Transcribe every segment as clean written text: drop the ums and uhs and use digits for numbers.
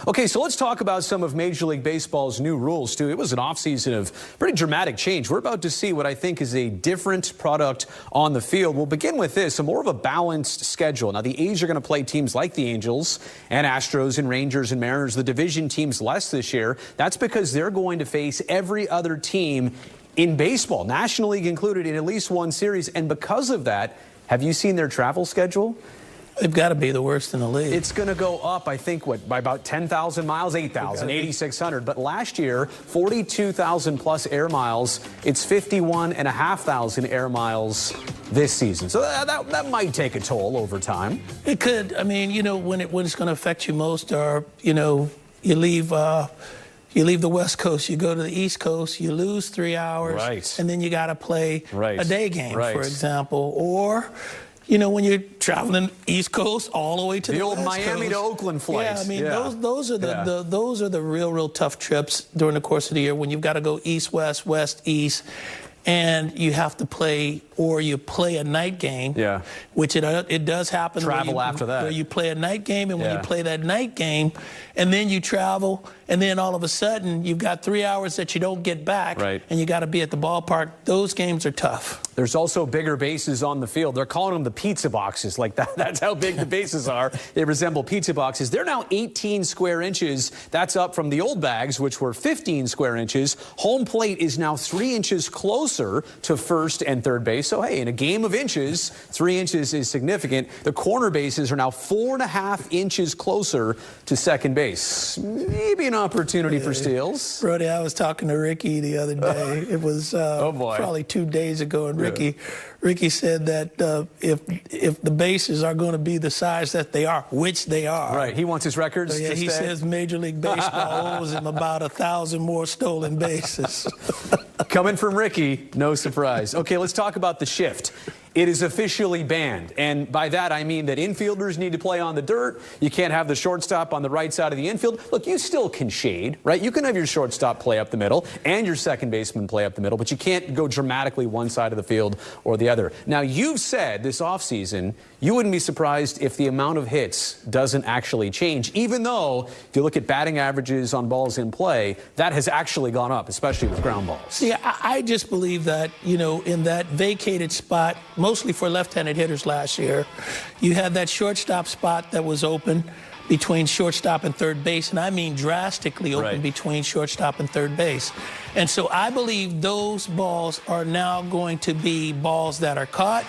Okay, so let's talk about some of Major League Baseball's new rules, Stu. It was an offseason of pretty dramatic change. We're about to see what I think is a different product on the field. We'll begin with this, more of a balanced schedule. Now, the A's are going to play teams like the Angels and Astros and Rangers and Mariners. The division teams less this year. That's because they're going to face every other team in baseball, National League included, in at least one series. And because of that, have you seen their travel schedule? They've got to be the worst in the league. It's going to go up, I think, by about 10,000 miles, 8,000, 8,600. But last year, 42,000 plus air miles. It's 51,500 air miles this season. So that might take a toll over time. It could. I mean, you know, when it's going to affect you most are, you know, you leave the West Coast, you go to the East Coast, you lose 3 hours, right, and then you got to play a day game, right, for example, or, you know, when you're traveling East Coast all the way to the old West Miami Coast. to Oakland flight. Yeah, I mean, those are the real tough trips during the course of the year when you've got to go east, west, west, east, and you have to play, or you play a night game, which it does happen. Travel after that. Where you play a night game, and when you play that night game, and then you travel, and then all of a sudden you've got 3 hours that you don't get back, and you got to be at the ballpark. Those games are tough. There's also bigger bases on the field. They're calling them the pizza boxes. Like that's how big the bases are. They resemble pizza boxes. They're now 18 square inches. That's up from the old bags, which were 15 square inches. Home plate is now 3 inches closer to first and third base. So, hey, in a game of inches, 3 inches is significant. The corner bases are now 4.5 inches closer to second base. Maybe an opportunity for steals. Brody, I was talking to Ricky the other day. It was probably 2 days ago, and Ricky said that if the bases are going to be the size that they are, which they are. Right, he wants his records to stay. He says Major League Baseball owes him about 1,000 more stolen bases. Coming from Ricky, no surprise. Okay, let's talk about the shift. It is officially banned, and by that I mean that infielders need to play on the dirt. You can't have the shortstop on the right side of the infield. Look, you still can shade, right? You can have your shortstop play up the middle and your second baseman play up the middle, but you can't go dramatically one side of the field or the other. Now, you've said this offseason you wouldn't be surprised if the amount of hits doesn't actually change, even though if you look at batting averages on balls in play, that has actually gone up, especially with ground balls. See, I just believe that, you know, in that vacated spot, mostly for left-handed hitters last year, you had that shortstop spot that was open between shortstop and third base, and I mean drastically open between shortstop and third base. And so I believe those balls are now going to be balls that are caught,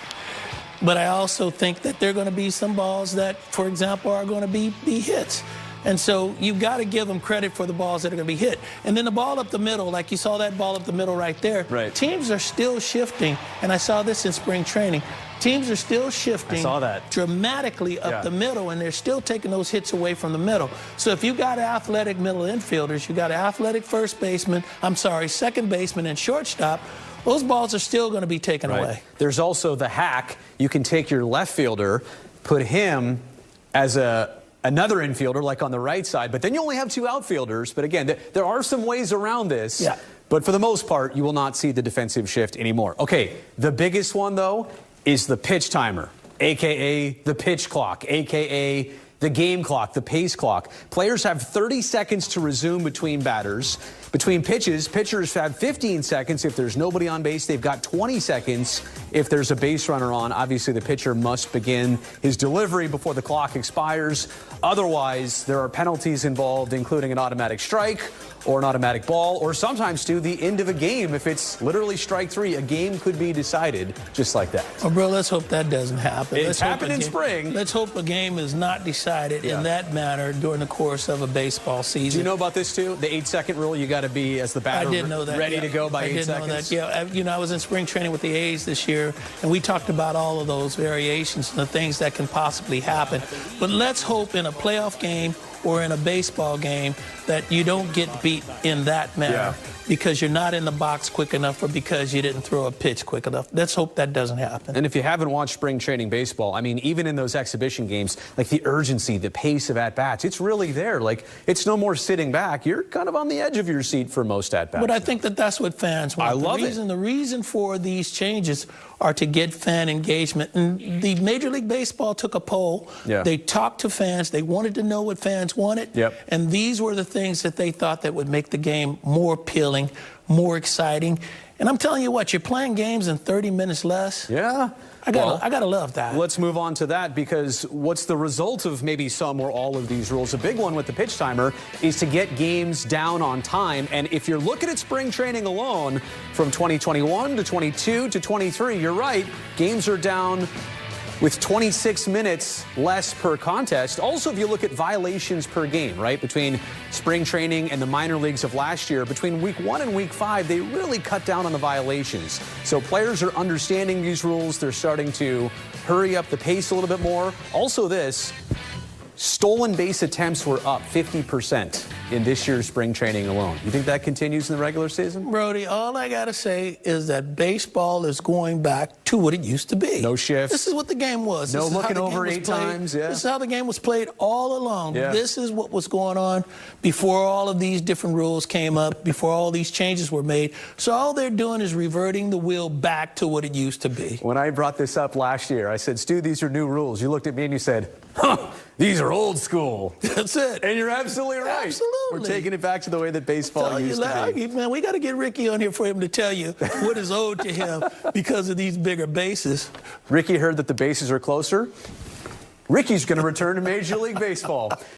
but I also think that there are going to be some balls that, for example, are going to be hits. And so you've got to give them credit for the balls that are going to be hit. And then the ball up the middle, like you saw that ball up the middle right there, teams are still shifting, and I saw this in spring training. Teams are still shifting dramatically up the middle, and they're still taking those hits away from the middle. So if you got athletic middle infielders, you got athletic second baseman and shortstop, those balls are still going to be taken away. There's also the hack. You can take your left fielder, put him as another infielder, like on the right side, but then you only have 2 outfielders. But again, there are some ways around this. But for the most part, you will not see the defensive shift anymore. Okay, the biggest one, though, is the pitch timer, a.k.a. the pitch clock, a.k.a. the game clock, the pace clock. Players have 30 seconds to resume between batters. Between pitches, pitchers have 15 seconds. If there's nobody on base, they've got 20 seconds. If there's a base runner on, obviously the pitcher must begin his delivery before the clock expires. Otherwise, there are penalties involved, including an automatic strike or an automatic ball, or sometimes to the end of a game. If it's literally strike 3, a game could be decided just like that. Oh, bro, let's hope that doesn't happen. It's happened in spring. Let's hope a game is not decided in that manner during the course of a baseball season. Do you know about this, too? The 8-second rule, you got to be, as the batter, ready to go by 8 seconds? I didn't know that. Yeah, you know, I was in spring training with the A's this year, and we talked about all of those variations and the things that can possibly happen. But let's hope in a playoff game or in a baseball game that you don't get beat in that manner because you're not in the box quick enough or because you didn't throw a pitch quick enough. Let's hope that doesn't happen. And if you haven't watched spring training baseball, I mean, even in those exhibition games, like the urgency, the pace of at-bats, it's really there. Like, it's no more sitting back. You're kind of on the edge of your seat for most at-bats. But I think that that's what fans want. I love it. The reason for these changes are to get fan engagement. And the Major League Baseball took a poll. Yeah. They talked to fans. They wanted to know what fans wanted. Yep. And these were the things that they thought that would make the game more appealing, more exciting. And I'm telling you what, you're playing games in 30 minutes less. Yeah. I gotta love that. Let's move on to that, because what's the result of maybe some or all of these rules? A big one with the pitch timer is to get games down on time. And if you're looking at spring training alone from 2021 to 22 to 23, you're right, games are down with 26 minutes less per contest. Also, if you look at violations per game, right, between spring training and the minor leagues of last year, between week 1 and week 5, they really cut down on the violations. So players are understanding these rules. They're starting to hurry up the pace a little bit more. Also this, stolen base attempts were up 50% in this year's spring training alone. You think that continues in the regular season? Brody, all I got to say is that baseball is going back to what it used to be. No shifts. This is what the game was. No This is how looking the game over was 8 played. times. Yeah. This is how the game was played all along. Yeah. This is what was going on before all of these different rules came up, before all these changes were made. So all they're doing is reverting the wheel back to what it used to be. When I brought this up last year, I said, Stu, these are new rules. You looked at me and you said, huh, these are old school. That's it. And you're absolutely right. Absolutely. We're taking it back to the way that baseball used to be. Man, we got to get Ricky on here for him to tell you what is owed to him because of these bigger bases. Ricky heard that the bases are closer. Ricky's going to return to Major League Baseball.